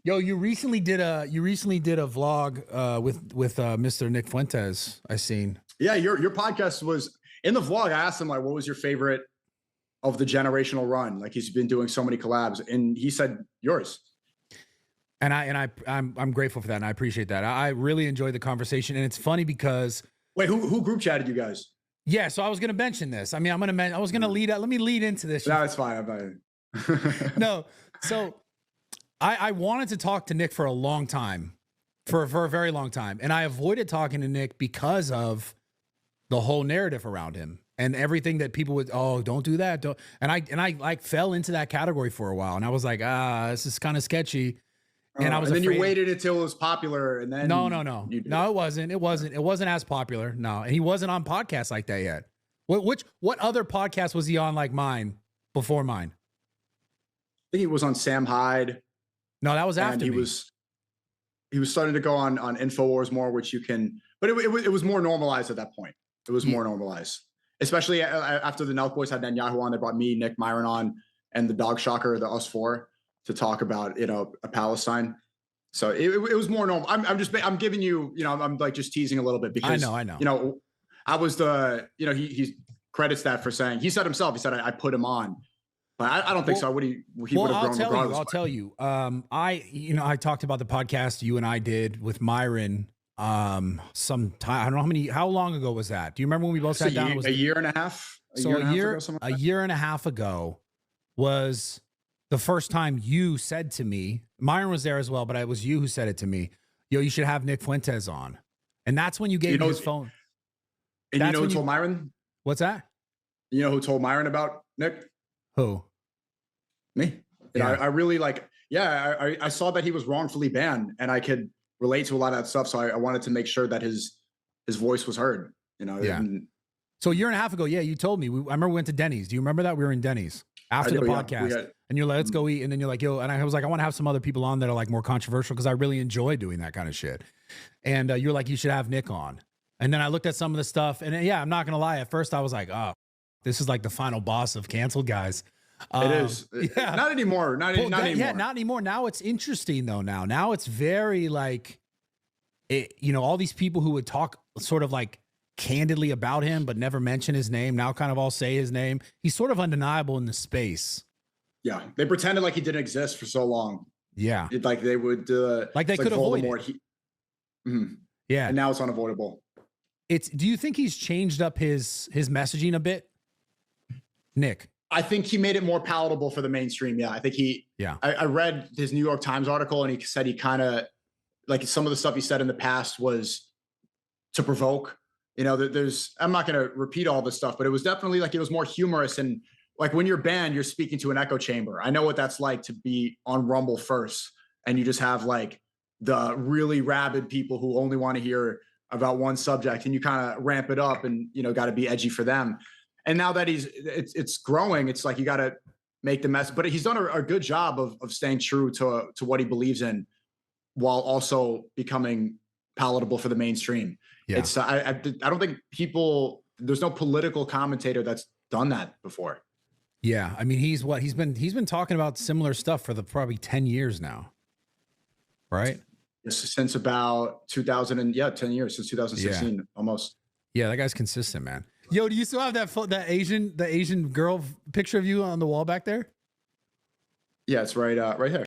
Yo, you recently did a vlog with Mr. Nick Fuentes. I seen. Yeah, your podcast was in the vlog. I asked him like, what was your favorite of the generational run? Like he's been doing so many collabs, and he said yours. And I'm grateful for that, and I appreciate that. I really enjoyed the conversation, and it's funny because wait, who group chatted you guys? Yeah, so I was gonna mention this. I mean, I was gonna lead out. Let me lead into this. No, it's fine. No, so I wanted to talk to Nick for a long time, for a very long time, and I avoided talking to Nick because of the whole narrative around him and everything that people would, oh, don't do that, don't. And I like fell into that category for a while, and I was like, this is kind of sketchy. And I was. And then you waited until it was popular, and then no, it wasn't. It wasn't as popular. No, and he wasn't on podcasts like that yet. What other podcast was he on like mine before mine? I think he was on Sam Hyde. No, that was after he me. He was starting to go on InfoWars more, which you can, but it was more normalized at that point. It was more normalized, especially after the Nelk Boys had Netanyahu on. They brought me, Nick, Myron on, and the Dog Shocker, the Us Four, to talk about Palestine. So it was more normal. I'm giving you, I'm like just teasing a little bit because I know. I was he credits that for saying, he said himself, he said I put him on. But I don't think so. He would have grown regardless. I'll tell you. I talked about the podcast you and I did with Myron some time. I don't know how long ago was that? Do you remember when we both sat down? It was a year and a half. A year and a half ago was the first time you said to me, Myron was there as well, but it was you who said it to me. Yo, you should have Nick Fuentes on. And that's when you gave me his phone. And you know who told Myron? What's that? You know who told Myron about Nick? Who? Me. Yeah. I really I saw that he was wrongfully banned, and I could relate to a lot of that stuff. So I wanted to make sure that his voice was heard, Yeah. So a year and a half ago, you told me. I remember we went to Denny's. Do you remember that? We were in Denny's after the podcast. And you're like, let's go eat. And then you're like, yo, and I was like, I want to have some other people on that are like more controversial because I really enjoy doing that kind of shit. And you're like, you should have Nick on. And then I looked at some of the stuff, and I'm not going to lie. At first I was like, oh, this is like the final boss of canceled guys. It is. Yeah. Not anymore. Not anymore. Yeah, not anymore. Now it's interesting though. Now it's very like, all these people who would talk sort of like candidly about him, but never mention his name. Now kind of all say his name. He's sort of undeniable in the space. Yeah. They pretended like he didn't exist for so long. Yeah. Like they would, like they could avoid it. Yeah. And now it's unavoidable. Do you think he's changed up his messaging a bit? Nick? I think he made it more palatable for the mainstream. Yeah, I think I read his New York Times article, and he said he kind of, like, some of the stuff he said in the past was to provoke. I'm not going to repeat all this stuff, but it was definitely like, it was more humorous. And like when you're banned, you're speaking to an echo chamber. I know what that's like to be on Rumble first, and you just have like the really rabid people who only want to hear about one subject, and you kind of ramp it up and, got to be edgy for them. And now that it's growing, it's like you got to make the mess. But he's done a good job of staying true to what he believes in, while also becoming palatable for the mainstream. Yeah. It's I don't think there's no political commentator that's done that before. Yeah, I mean he's been talking about similar stuff for probably 10 years now, right? Since about 10 years, since 2016 almost. Yeah, that guy's consistent, man. Yo, do you still have that Asian girl picture of you on the wall back there? Yeah, it's right here.